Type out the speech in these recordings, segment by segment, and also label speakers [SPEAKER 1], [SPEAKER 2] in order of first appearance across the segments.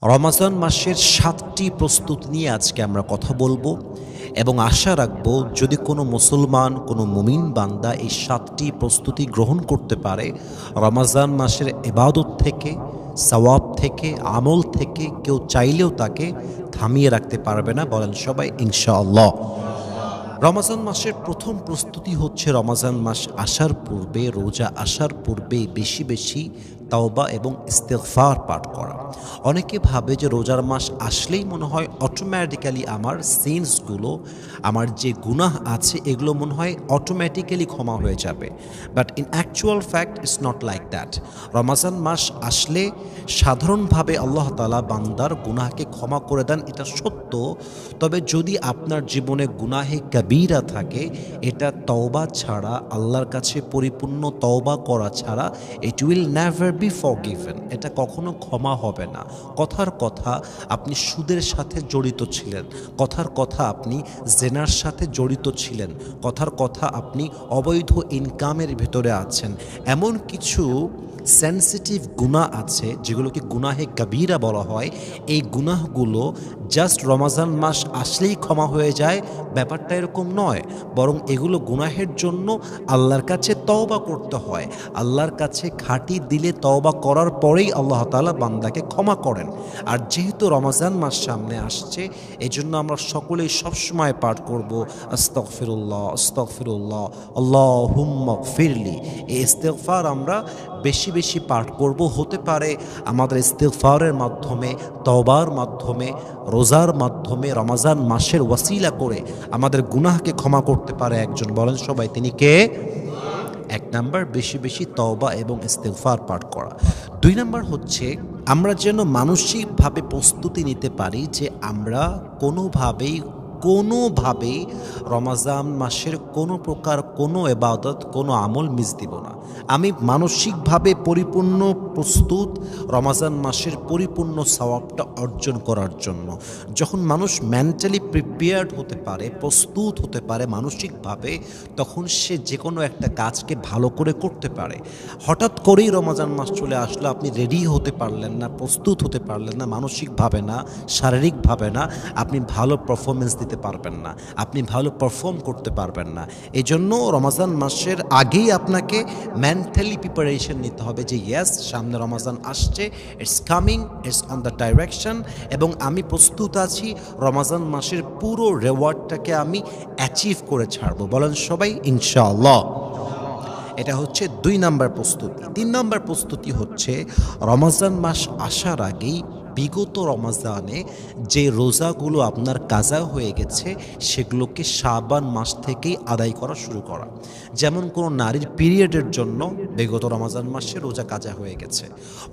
[SPEAKER 1] রমাজান মাসের ৭টি প্রস্তুতি নিয়ে আজকে আমরা কথা বলবো এবং আশা রাখবো যদি কোনো মুসলমান, কোনো মুমিন বান্দা এই ৭টি প্রস্তুতি গ্রহণ করতে পারে, রমাজান মাসের ইবাদত থেকে, সওয়াব থেকে, আমল থেকে কেউ চাইলেও তাকে থামিয়ে রাখতে পারবে না। বলেন সবাই ইনশাআল্লাহ। রমাজান মাসের প্রথম প্রস্তুতি হচ্ছে রমাজান মাস আসার পূর্বে, রোজা আসার পূর্বে বেশি বেশি তাওবা এবং ইস্তেগফার পাঠ করা। অনেকে ভাবে যে রোজার মাস আসলেই মনে হয় অটোমেটিক্যালি আমার সিনসগুলো, আমার যে গুনাহ আছে এগুলো মনে হয় অটোমেটিক্যালি ক্ষমা হয়ে যাবে। But in actual fact it's not like that. Ramadan মাস আসলে সাধারণভাবে আল্লাহ তাআলা বান্দার গুনাহকে ক্ষমা করে দেন, এটা সত্য। তবে যদি আপনার জীবনে গুনাহে কাবীরা থাকে, এটা তওবা ছাড়া, আল্লাহর কাছে পরিপূর্ণ তওবা করা ছাড়া it will never be forgiven. এটা কখনো ক্ষমা হবে না। কথার কথা আপনি সুদের সাথে জড়িত ছিলেন, কথার কথা আপনি জেনার সাথে জড়িত ছিলেন, কথার কথা আপনি অবৈধ ইনকামের ভেতরে আছেন, এমন কিছু সেন্সিটিভ গুনাহ আছে যেগুলোকে গুনাহে কাবীরা বলা হয়। এই গুনাহগুলো জাস্ট রমাজান মাস আসলেই ক্ষমা হয়ে যায়, ব্যাপারটা এরকম নয়। বরং এগুলো গুনাহের জন্য আল্লাহর কাছে তওবা করতে হয়। আল্লাহর কাছে খাঁটি দিলে তওবা করার পরেই আল্লাহ তাআলা বান্দাকে ক্ষমা করেন। আর যেহেতু রমাজান মাস সামনে আসছে, এজন্য আমরা সকলেই সবসময় পাঠ করব আস্তাগফিরুল্লাহ আস্তাগফিরুল্লাহ আল্লাহুম্মা গফিরলি। এই ইস্তেগফার আমরা বেশি বেশি পাঠ করব। হতে পারে আমাদের ইস্তেগফারের মাধ্যমে, তওবার মাধ্যমে, রোজার মাধ্যমে রমাজান মাসের ওয়াসিলা করে আমাদের গুনাহকে ক্ষমা করতে পারে একজন। বলেন সবাই তিনি কে? এক নাম্বার, বেশি বেশি তওবা এবং ইস্তেগফার পাঠ করা। ২ নাম্বার হচ্ছে আমরা যেন মানসিকভাবে প্রস্তুতি নিতে পারি যে আমরা কোনোভাবেই রমাজান মাসের কোনো প্রকার কোনো ইবাদত, কোনো আমল মিস দিব না। আমি মানসিকভাবে পরিপূর্ণ প্রস্তুত রমাজান মাসের পরিপূর্ণ সওয়াবটা অর্জন করার জন্য। যখন মানুষ মেন্টালি প্রিপেয়ার্ড হতে পারে, প্রস্তুত হতে পারে মানসিকভাবে, তখন সে যে কোনো একটা কাজকে ভালো করে করতে পারে। হঠাৎ করেই রমাজান মাস চলে আসলো, আপনি রেডি হতে পারলেন না, প্রস্তুত হতে পারলেন না, মানসিকভাবে না, শারীরিকভাবে না, আপনি ভালো পারফরমেন্স দিতে পারবেন না, আপনি ভালো পারফর্ম করতে পারবেন না। এই জন্য রমাজান মাসের আগেই আপনাকে মেন্টালি প্রিপারেশন নিতে হবে যে ইয়েস, সামনে রমাজান আসছে, it's coming, it's on the direction, এবং আমি প্রস্তুত আছি রমাজান মাসের পুরো রেওয়ার্ডটাকে আমি অ্যাচিভ করে ছাড়বো। বলেন সবাই ইনশাআল্লাহ। এটা হচ্ছে ২ নাম্বার প্রস্তুতি। ৩ নাম্বার প্রস্তুতি হচ্ছে রমাজান মাস আসার আগেই বিগত রমাজানে যে রোজাগুলো আপনার কাজা হয়ে গেছে সেগুলোকে শাবান মাস থেকেই আদায় করা শুরু করা। যেমন কোনো নারীর পিরিয়ডের জন্য বিগত রমাজান মাসে রোজা কাজা হয়ে গেছে,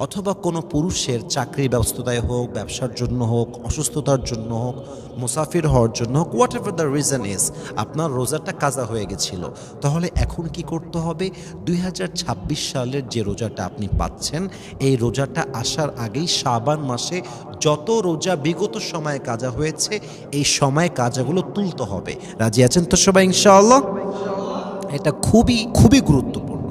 [SPEAKER 1] অথবা কোনো পুরুষের চাকরির ব্যস্ততায় হোক, ব্যবসার জন্য হোক, অসুস্থতার জন্য হোক, মুসাফির হওয়ার জন্য হোক, what ever the reason is, আপনার রোজাটা কাজা হয়ে গেছিল। তাহলে এখন কি করতে হবে? ২০২৬ সালের যে রোজাটা আপনি পাচ্ছেন, এই রোজাটা আসার আগেই শাবান মাসে যত রোজা বিগত সময়ে কাজা হয়েছে এই সময়ে কাজাগুলো তুলতে হবে। রাজি আছেন তো সবাই ইনশাআল্লাহ? এটা খুবই খুবই গুরুত্বপূর্ণ।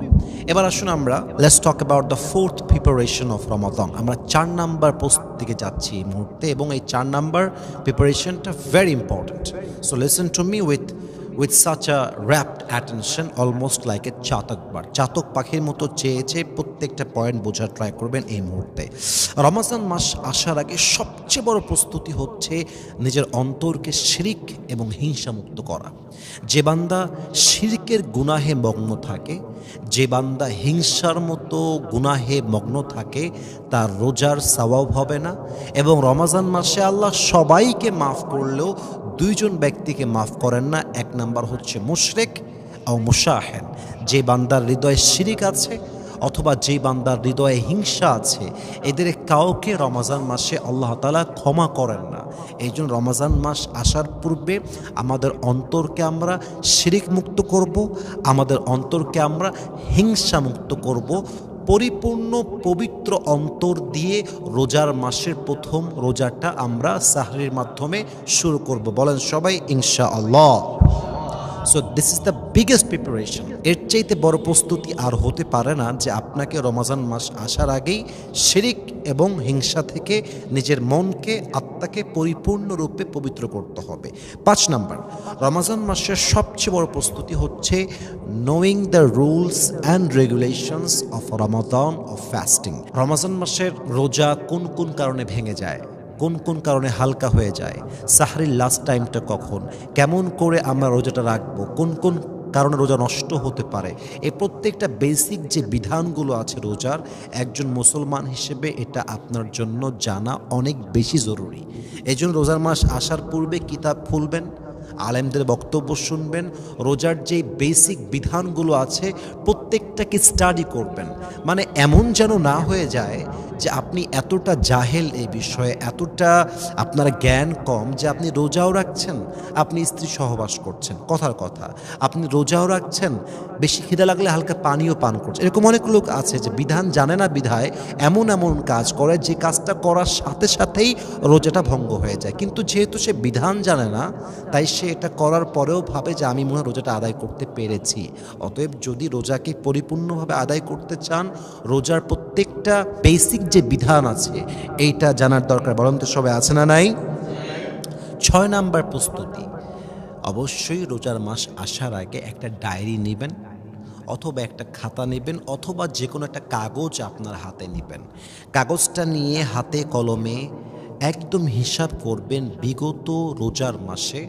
[SPEAKER 1] এবার আসুন আমরা let's talk about the fourth preparation of Ramadan. আমরা ৪ নাম্বার প্রস্তুতিকে যাচ্ছি এই মুহূর্তে, এবং এই ৪ নাম্বার প্রিপারেশনটা very important. So listen to me with such a rapt attention, almost like a chatak bird. চাতক পাখির মতো চেয়ে প্রত্যেকটা পয়েন্ট বোঝার ট্রাই করবেন এই মুহূর্তে। রমাজান মাস আসার আগে সবচেয়ে বড় প্রস্তুতি হচ্ছে নিজের অন্তরকে শিরক এবং হিংসামুক্ত করা। যে বান্দা শিরকের গুনাহে মগ্ন থাকে, যে বান্দা হিংসার মতো গুনাহে মগ্ন থাকে, তার রোজার সওয়াব হবে না। এবং রমাজান মাসে আল্লাহ সবাইকে মাফ করলেও ২ জন ব্যক্তিকে মাফ করেন না। এক নাম্বার হচ্ছে মুশরিক ও মুশাহেন। যে বান্দার হৃদয়ে শিরক আছে অথবা যে বান্দার হৃদয়ে হিংসা আছে, এদের কাউকে রমাজান মাসে আল্লাহ তাআলা ক্ষমা করেন না। এই জন্য রমাজান মাস আসার পূর্বে আমাদের অন্তরকে আমরা শিরক মুক্ত করব, আমাদের অন্তরকে আমরা হিংসা মুক্ত করব। পরিপূর্ণ পবিত্র অন্তর দিয়ে রোজার মাসের প্রথম রোজাটা আমরা সাহরির মাধ্যমে শুরু করব। বলেন সবাই ইনশাআল্লাহ। So this is the biggest preparation. এর চাইতে বড় প্রস্তুতি আর হতে পারে না যে আপনাকে রমজান মাস আসার আগেই শিরিক এবং হিংসা থেকে নিজের মনকে, আত্মাকে পরিপূর্ণরূপে পবিত্র করতে হবে। 5 নাম্বার, রমজান মাসের সবচেয়ে বড় প্রস্তুতি হচ্ছে knowing the rules and regulations of Ramadan of fasting. Ramzan মাসের রোজা কোন কোন কারণে ভেঙে যায়, কোন কোন কারণে হালকা হয়ে যায়, সাহরির লাস্ট টাইমটা কখন, কেমন করে আমরা রোজাটা রাখবো, কোন কোন কারণে রোজা নষ্ট হতে পারে, এই প্রত্যেকটা বেসিক যে বিধানগুলো আছে রোজার, একজন মুসলমান হিসেবে এটা আপনার জন্য জানা অনেক বেশি জরুরি। এই জন্য রোজার মাস আসার পূর্বে কিতাব খুলবেন, আলেমদের বক্তব্য শুনবেন, রোজার যে বেসিক বিধানগুলো আছে প্রত্যেকটাকে স্টাডি করবেন। মানে এমন যেন না হয়ে যায় যে আপনি এতটা জাহেল এই বিষয়ে, এতটা আপনার জ্ঞান কম যে আপনি রোজাও রাখছেন, আপনি স্ত্রী সহবাস করছেন, কথার কথা আপনি রোজাও রাখছেন, বেশি খিদে লাগলে হালকা পানিও পান করছেন। এরকম অনেক লোক আছে যে বিধান জানে না বিধায় এমন এমন কাজ করে যে কাজটা করার সাথে সাথেই রোজাটা ভঙ্গ হয়ে যায়। কিন্তু যেহেতু সে বিধান জানে না, তাই সে এটা করার পরেও ভাবে যে আমি মনে হয় রোজাটা আদায় করতে পেরেছি। অতএব যদি রোজাকে পরিপূর্ণভাবে আদায় করতে চান, রোজার প্রত্যেকটা বেসিক যে বিধান আছে এইটা জানার দরকার। বলেন তো সবাই আছে না নাই? 6 নাম্বার প্রস্তুতি, অবশ্যই রোজার মাস আসার আগে একটা ডায়েরি নেবেন, অথবা একটা খাতা নেবেন, অথবা যে কোনো একটা কাগজ আপনার হাতে নেবেন। কাগজটা নিয়ে হাতে কলমে একদম হিসাব করবেন বিগত রোজার মাসে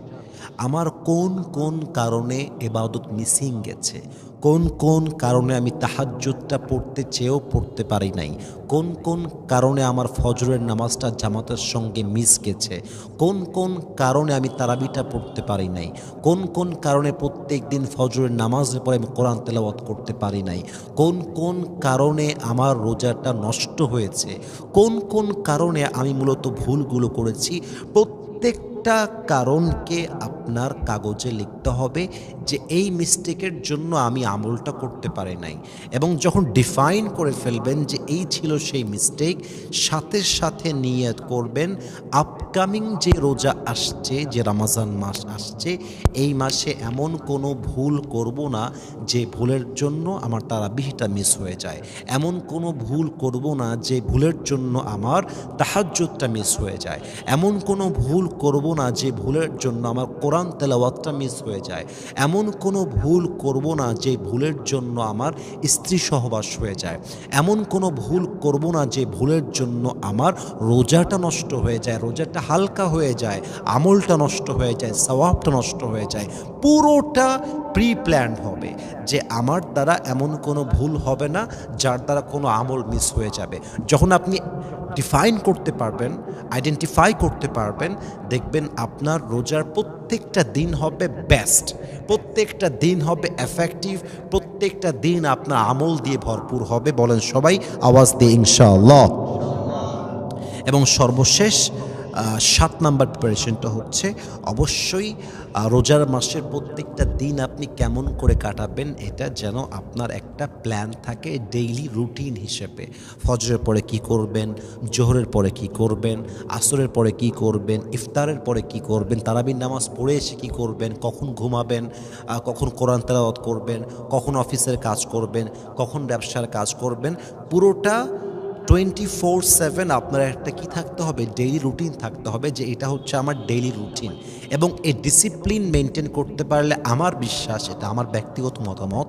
[SPEAKER 1] আমার কোন কোন কারণে ইবাদত মিসিং গেছে, কোন কোন কারণে আমি তাহাজ্জুদটা পড়তে চেয়েও পড়তে পারি নাই, কোন কোন কারণে আমার ফজরের নামাজটা জামাতের সঙ্গে মিস গেছে, কোন কোন কারণে আমি তারাবিটা পড়তে পারি নাই, কোন কোন কারণে প্রত্যেক দিন ফজরের নামাজের পরে আমি কোরআন তেলাওয়াত করতে পারি নাই, কোন কোন কারণে আমার রোজাটা নষ্ট হয়েছে, কোন কোন কারণে আমি মূলত ভুলগুলো করেছি। প্রত্যেকটা কারণকে আপনার কাগজে লিখতে হবে যে এই মিস্টেকের জন্য আমি আমলটা করতে পারি নাই। এবং যখন ডিফাইন করে ফেলবেন যে এই ছিল সেই মিস্টেক, সাথে সাথে নিয়ত করবেন আপকামিং যে রোজা আসছে, যে রমজান মাস আসছে, এই মাসে এমন কোনো ভুল করব না যে ভুলের জন্য আমার তারাবিহটা মিস হয়ে যায়, এমন কোনো ভুল করব না যে ভুলের জন্য আমার তাহাজ্জুদটা মিস হয়ে যায়, এমন কোনো ভুল করব না যে ভুলের জন্য আমার কোরআন তেলাওয়াতটা মিস হয়ে যায়, এমন কোনো ভুল করব না যে ভুলের জন্য আমার স্ত্রী সহবাস হয়ে যায়, এমন কোনো ভুল করব না যে ভুলের জন্য আমার রোজাটা নষ্ট হয়ে যায়, রোজাটা হালকা হয়ে যায়, আমলটা নষ্ট হয়ে যায়, সওয়াবটা নষ্ট হয়ে যায়। পুরোটা প্রি প্ল্যান্ড হবে যে আমার দ্বারা এমন কোনো ভুল হবে না যার দ্বারা কোনো আমল মিস হয়ে যাবে। যখন আপনি ডিফাইন করতে পারবেন, আইডেন্টিফাই করতে পারবেন, দেখবেন আপনার রোজার প্রত্যেকটা দিন হবে বেস্ট, প্রত্যেকটা দিন হবে এফেক্টিভ, প্রত্যেকটা দিন আপনার আমল দিয়ে ভরপুর হবে। বলেন সবাই আওয়াজ দিয়ে ইনশাআল্লাহ। এবং সর্বশেষ 7 নাম্বার প্রিপারেশনটা হচ্ছে অবশ্যই রোজার মাসের প্রত্যেকটা দিন আপনি কেমন করে কাটাবেন এটা যেন আপনার একটা প্ল্যান থাকে ডেইলি রুটিন হিসেবে। ফজরের পরে কি করবেন, জোহরের পরে কি করবেন, আসরের পরে কি করবেন, ইফতারের পরে কি করবেন, তারাবির নামাজ পড়ে এসে কী করবেন, কখন ঘুমাবেন, কখন কোরআন তেলাওয়াত করবেন, কখন অফিসের কাজ করবেন, কখন ব্যবসার কাজ করবেন। পুরোটা 24/7 আপনার একটা কি থাকতে হবে, ডেইলি রুটিন থাকতে হবে যে এটা হচ্ছে আমার ডেইলি রুটিন। এবং এই ডিসিপ্লিন মেনটেন করতে পারলে আমার বিশ্বাস, এটা আমার ব্যক্তিগত মতামত,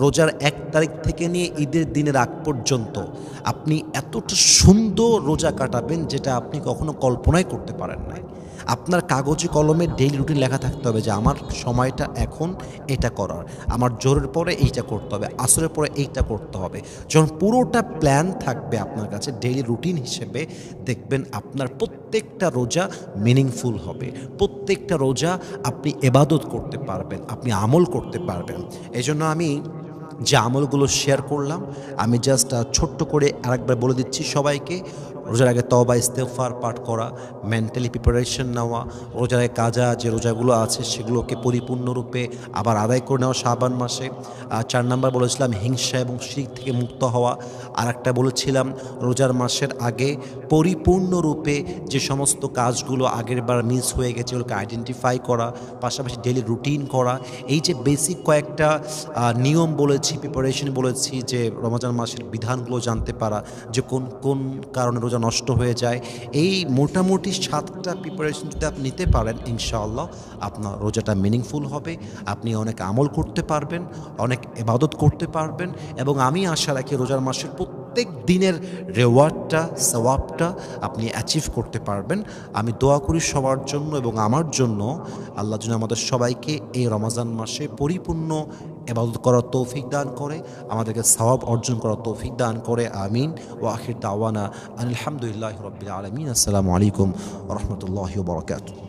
[SPEAKER 1] রোজার 1 তারিখ থেকে নিয়ে ঈদের দিনের আগ পর্যন্ত আপনি এতটা সুন্দর রোজা কাটাবেন যেটা আপনি কখনো কল্পনাই করতে পারেন না। আপনার কাগজে কলমে ডেইলি রুটিন লেখা থাকতে হবে যে আমার সময়টা এখন এটা করার, আমার জোরের পরে এইটা করতে হবে, আসরের পরে এইটা করতে হবে। যখন পুরোটা প্ল্যান থাকবে আপনার কাছে ডেইলি রুটিন হিসেবে, দেখবেন আপনার প্রত্যেকটা রোজা মিনিংফুল হবে, প্রত্যেকটা রোজা আপনি ইবাদত করতে পারবেন, আপনি আমল করতে পারবেন। এই জন্য আমি যে আমলগুলো শেয়ার করলাম, আমি জাস্ট ছোট্ট করে আরেকবার বলে দিচ্ছি সবাইকে। রোজার আগে তওবা ইস্তেগফার পাঠ করা, মেন্টালি প্রিপারেশন নেওয়া, রোজার আগে কাজা যে রোজাগুলো আছে সেগুলোকে পরিপূর্ণরূপে আবার আদায় করে নেওয়া শাবান মাসে। 4 নাম্বার বলেছিলাম হিংসা এবং শিরক থেকে মুক্ত হওয়া। আর একটা বলেছিলাম রোজার মাসের আগে পরিপূর্ণরূপে যে সমস্ত কাজগুলো আগের বার মিস হয়ে গেছে ওগুলোকে আইডেন্টিফাই করা, পাশাপাশি ডেইলি রুটিন করা। এই যে বেসিক কয়েকটা নিয়ম বলেছি, প্রিপারেশন বলেছি, যে রমজান মাসের বিধানগুলো জানতে পারা, যে কোন কোন কারণে রোজা নষ্ট হয়ে যায়, এই মোটামুটি 7টা প্রিপারেশন যদি আপনি নিতে পারেন ইনশাআল্লাহ আপনার রোজাটা মিনিংফুল হবে। আপনি অনেক আমল করতে পারবেন, অনেক ইবাদত করতে পারবেন, এবং আমি আশা রাখি রোজার মাসের প্রত্যেক দিনের রেওয়ার্ডটা, সওয়াবটা আপনি অ্যাচিভ করতে পারবেন। আমি দোয়া করি সবার জন্য এবং আমার জন্য, আল্লাহ যেন আমাদের সবাইকে এই রমজান মাসে পরিপূর্ণ ইবাদত করার তৌফিক দান করে, আমাদেরকে সওয়াব অর্জন করার তৌফিক দান করে। আমিন। ওয়া আখির দাওয়ানা আলহামদুলিল্লাহি রাব্বিল আলামিন। আসসালামু আলাইকুম ওয়া রাহমাতুল্লাহি ওয়া বারাকাতুহু।